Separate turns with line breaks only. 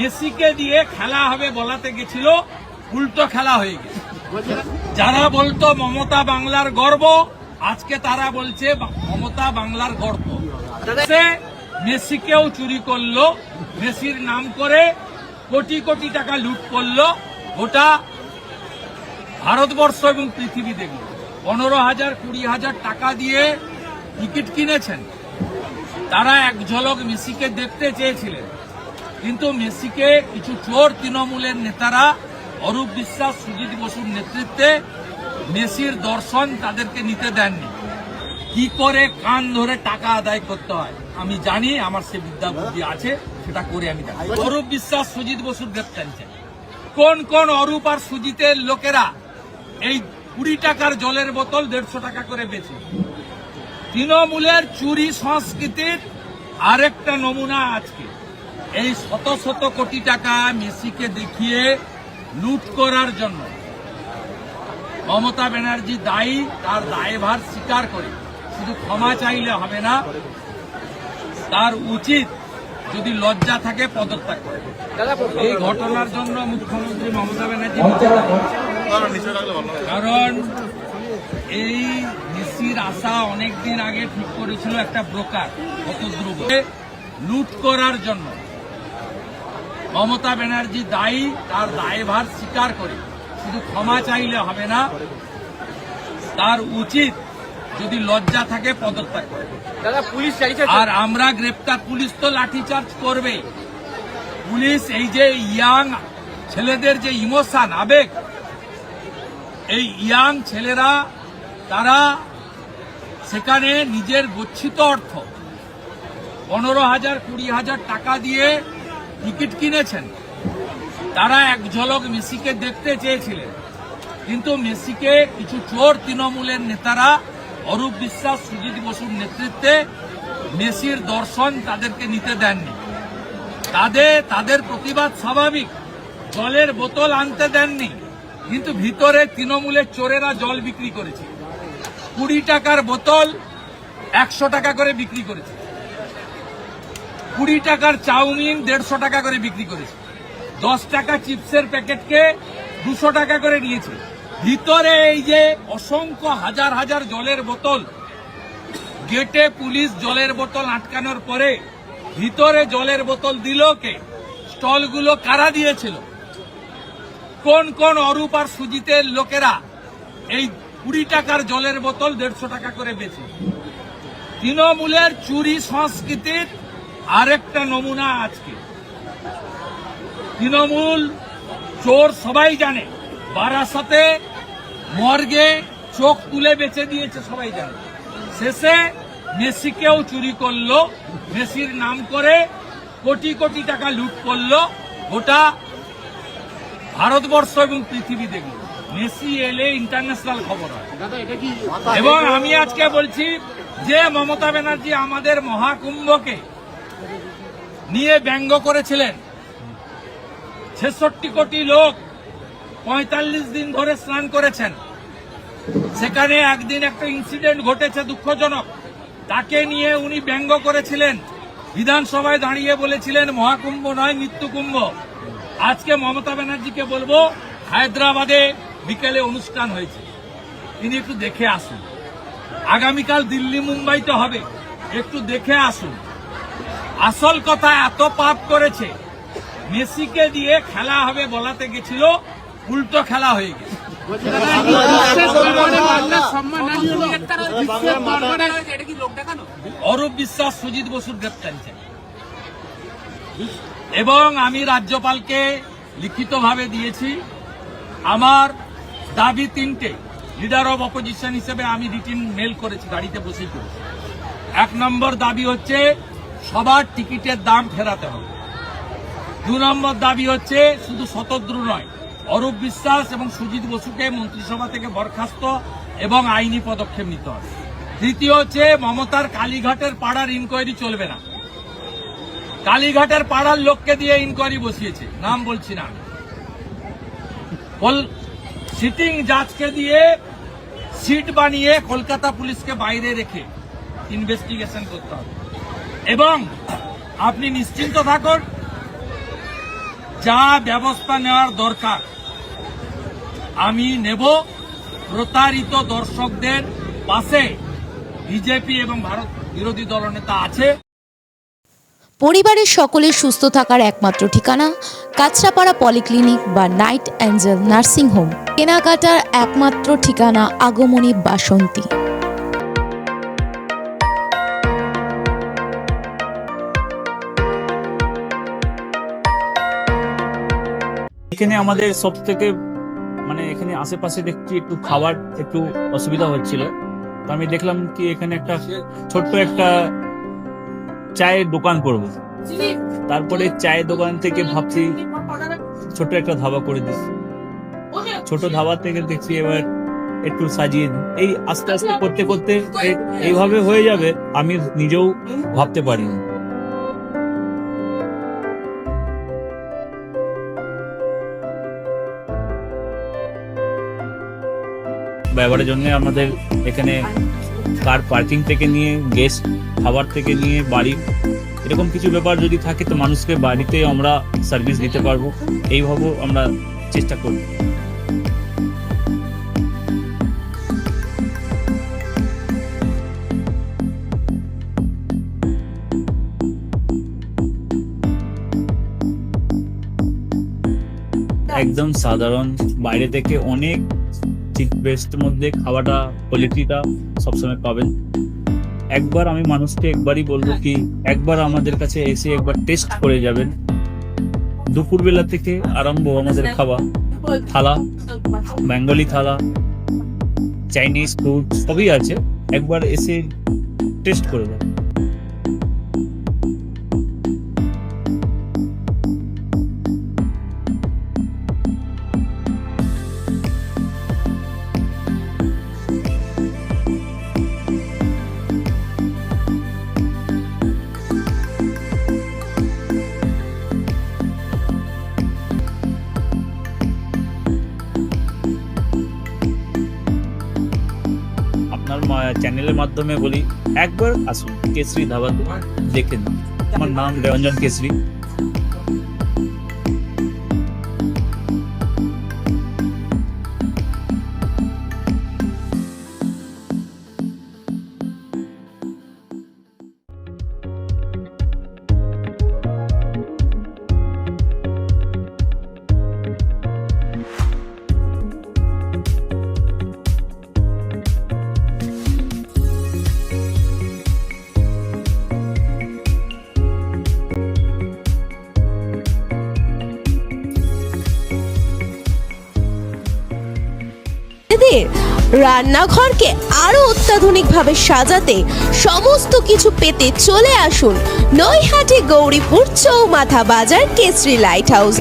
মেসিকে দিয়ে খেলা হবে বলাতে গেছিল, উল্টো খেলা হয়ে গেছে। যারা বলতো মমতা বাংলার গর্ব, আজকে তারা বলছে মমতা বাংলার গর্ব। সে মেসিকেও চুরি করলো, মেসির নাম করে কোটি কোটি টাকা লুট করলো, ওটা ভারতবর্ষ এবং পৃথিবী দেখল। 15,000 20,000 টাকা দিয়ে টিকিট কিনেছেন। তারা এক ঝলক মেসিকে দেখতে চেয়েছিলেন, কিন্তু মেসিকে কিছু চোর তৃণমূলের নেতারা অরূপ বিশ্বাস, সুজিত বসুর নেতৃত্বে মেসির দর্শন তাদেরকে নিতে দেননি। কি করে কান ধরে টাকা আদায় করতে হয় আমি জানি, আমার সে বিদ্যা বুদ্ধি আছে, সেটা করে আমি জানি। অরূপ বিশ্বাস, সুজিত বসুর গ্রেপ্তারি চাই। কোন কোন অরূপ আর সুজিতের লোকেরা এই 20 টাকার জলের বোতল 150 টাকা করে বেচে? তৃণমূলের চুরি সংস্কৃতির আরেকটা নমুনা আজকে এই শত শত কোটি টাকা মেসিকে দেখিয়ে লুট করার জন্য মমতা ব্যানার্জি দায়ী। তার দায়ভার স্বীকার করে শুধু ক্ষমা চাইলে হবে না, তার উচিত যদি লজ্জা থাকে পদত্যাগ করে। এই ঘটনার জন্য মুখ্যমন্ত্রী মমতা ব্যানার্জি, কারণ এই মেসির আশা অনেকদিন আগে ঠিক করেছিল একটা ব্রোকার শতদ্রুব লুট করার জন্য। মমতা ব্যানার্জি দায়ী, তার দায়ভার স্বীকার করে শুধু ক্ষমা চাইলে হবে না, তার উচিত যদি লজ্জা থাকে পদত্যাগ করে। আর আমরা গ্রেপ্তার, পুলিশ তো লাঠিচার্জ করবে। পুলিশ এই যে ইয়াং ছেলেদের যে ইমোশন, আবেগ, এই ইয়াং ছেলেরা তারা সেখানে নিজের গচ্ছিত অর্থ 15,000 20,000 টাকা দিয়ে টিকিট কিনেছেন। তারা এক ঝলক মেসিকে দেখতে চেয়েছিলেন, কিন্তু মেসিকে কিছু চোর তৃণমূলের নেতারা অরূপ বিশ্বাস, সুজিত বসুর নেতৃত্বে মেসির দর্শন তাদেরকে নিতে দেননি। তাদের প্রতিবাদ স্বাভাবিক, জলের বোতল আনতে দেননি, কিন্তু ভিতরে তৃণমূলের চোরেরা জল বিক্রি করেছে। 20 টাকার বোতল 100 টাকা করে বিক্রি করেছে। 20 টাকার চাউমিন 150 টাকা করে বিক্রি করেছে। 10 টাকা চিপসের প্যাকেটকে 200 টাকা করে নিয়েছে। ভিতরে এই যে অসংখ্য হাজার হাজার জলের বোতল, গেটে পুলিশ জলের বোতল আটকানোর পরে ভিতরে জলের বোতল দিল কে? স্টলগুলো কারা দিয়েছিল? কোন কোন অরূপ আর সুজিতের লোকেরা এই 20 টাকার জলের বোতল 150 টাকা করে বেচে? তৃণমূলের চুরি সংস্কৃতির আরেকটা নমুনা আজকে। তৃণমূল চোর সবাই জানে, বারাসাতে মর্গে চোখ তুলে বেচে দিয়েছে সবাই জানে। শেষে মেসিকেও চুরি করলো, মেসির নাম করে কোটি কোটি টাকা লুট করলো, গোটা ভারতবর্ষ এবং পৃথিবী দেখল। মেসি এলে ইন্টারন্যাশনাল খবর হয়। এবং আমি আজকে বলছি যে মমতা ব্যানার্জি আমাদের মহাকুম্ভকে নিয়ে ব্যঙ্গ করেছিলেন। 66 কোটি লোক 45 দিন ধরে স্নান করেছেন। সেখানে একদিন একটা ইনসিডেন্ট ঘটেছে দুঃখজনক, তাকে নিয়ে উনি ব্যঙ্গ করেছিলেন। বিধানসভায় দাঁড়িয়ে বলেছিলেন মহাকুম্ভ নয় মৃত্যুকুম্ভ। আজকে মমতা ব্যানার্জিকে বলবো, হায়দ্রাবাদে বিকেলে অনুষ্ঠান হয়েছে, তিনি একটু দেখে আসুন। আগামীকাল দিল্লি মুম্বাইতে হবে, একটু দেখে আসুন। আসল কথা, এত পাপ করেছে, মেসিকে দিয়ে খেলা হবে বলাতে গেছিল, উল্টো খেলা হয়ে গেছে। অরূপ বিশ্বাস, সুজিত বসুর গ্রেপ্তারি চাই। এবং আমি রাজ্যপালকে লিখিতভাবে দিয়েছি। আমার দাবি 3টে। লিডার অব অপোজিশন হিসেবে আমি রিটিন মেল করেছি, গাড়িতে বসেই করেছি। 1 নম্বর দাবি হচ্ছে সবার টিকিটের দাম ফেরাতে হবে। 2 নম্বর দাবি হচ্ছে শুধু শতদ্রু নয়, অরূপ বিশ্বাস এবং সুজিত বসুকে মন্ত্রিসভা থেকে বরখাস্ত এবং আইনি পদক্ষেপ নিতে হবে। 3য় হচ্ছে মমতার কালীঘাটের পাড়ার ইনকোয়ারি চলবে না। কালীঘাটের পাড়ার লোককে দিয়ে ইনকোয়ারি বসিয়েছে, নাম বলছি না। সিটিং জাজকে দিয়ে সিট বানিয়ে কলকাতা পুলিশকে বাইরে রেখে ইনভেস্টিগেশন করতে হবে। এবং আপনি নিশ্চিন্ত থাকুন, যা ব্যবস্থা নেওয়ার দরকার আমি নেব। প্রতারিত দর্শকদের পাশে বিজেপি এবং ভারত বিরোধী দলনেতা আছে।
পরিবারের সকলের সুস্থ থাকার একমাত্র ঠিকানা কাঁচরাপাড়া পলিক্লিনিক বা নাইট অ্যাঞ্জেল নার্সিং হোম। কেনাকাটার একমাত্র ঠিকানা আগমনী বাসন্তী।
এখানে আমাদের সব থেকে এখানে আশেপাশে দেখছি একটু খাবার একটু অসুবিধা হচ্ছিল, তো আমি দেখলাম কি এখানে একটা ছোট্ট একটা চায়ের দোকান করব। তারপরে চায়ের দোকান থেকে ভাবছি ছোট্ট একটা ধাবা করে দিই। ছোট ধাবা থেকে দেখছি এবার একটু সাজিয়ে এই আস্তে আস্তে করতে করতে এইভাবে হয়ে যাবে আমি নিজেও ভাবতে পারিনি। ব্যবহারের জন্য আমাদের এখানে কার পার্কিং থেকে নিয়ে গেস্ট খাবার থেকে নিয়ে বাড়ি এরকম কিছু ব্যাপার যদি থাকে তো মানুষকে বাড়িতে আমরা সার্ভিস দিতে পারবো, এইভাবে আমরা চেষ্টা করব। একদম সাধারণ, বাইরে থেকে অনেক চিপ বেস্ট মধ্যে খাওয়াটা কোয়ালিটিটা সবসময় পাবেন। একবার আমি মানুষকে একবারই বলবো কি একবার আমাদের কাছে এসে একবার টেস্ট করে যাবেন। দুপুরবেলা থেকে আরম্ভ আমাদের খাওয়া, থালা, বেঙ্গলি থালা, চাইনিজ ফুড সবই আছে, একবার এসে টেস্ট করে যাবেন। চ্যানেলের মাধ্যমে বলি একবার আসুন কেশরী ধাবাতে দেখেন। আমার নাম রঞ্জন কেশরী।
রান্নাঘরকে আরো অত্যাধুনিকভাবে সাজাতে সমস্ত কিছু পেতে চলে আসুন নৈহাটি গৌরীপুর চৌমাথা বাজার কেশরী লাইট হাউস।